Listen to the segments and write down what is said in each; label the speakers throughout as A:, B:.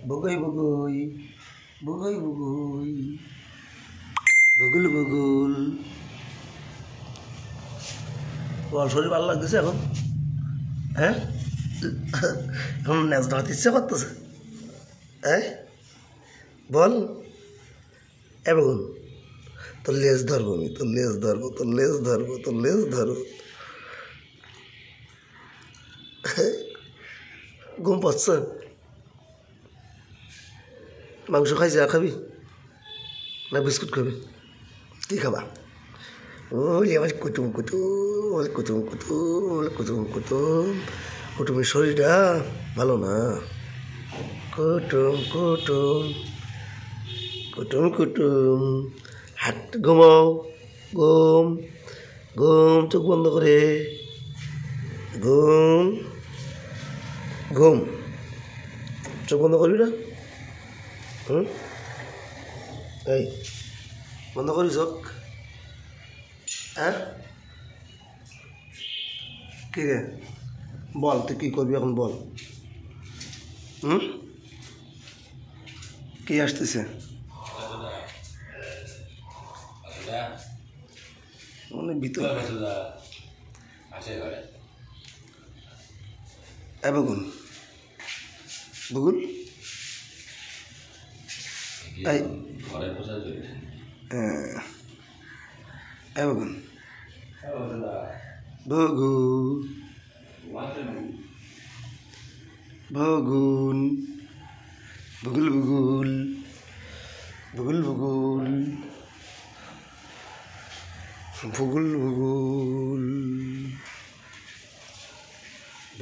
A: বগই বগই বগই বগই বগুল বগুল। বল শরীর ভালো লাগতেছে এখন? হ্যাঁ, এখন ন্যাচ ধরাতে ইচ্ছে করতেছে? হ্যাঁ বল। এ বগুন, তোর লেজ ধরবো আমি, তোর লেজ ধরবো, তোর লেজ ধরবো, তোর লেজ ধরবো। ঘুম পাচ্ছে? মাংস খাই যা খাবি না বিস্কুট খাবি? কী খাবা? ওই আমার কুটুম কুটুম, কুটুম কুটুম, কুটুম কুটুম। কুটুমের শরীরটা ভালো না। কুটুম কুটুম কুটুম কুটুম। হাত ঘুমাও, ঘুম ঘুম, চোখ বন্ধ করে ঘুম ঘুম। চোখ বন্ধ করবি না? এই বন্ধ করি চোখ। হ্যাঁ কি রে বল, তুই কী করবি এখন বল? কি আসতেছে? মানে ভিতরে বগুন বগুল। এই বগুন বগু বগুন বগুল বগুল বগুল বগুল বগুল বগুল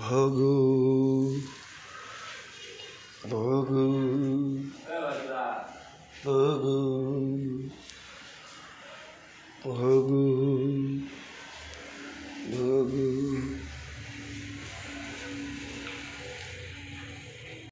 A: ভগু ভগু ভগু ভগু।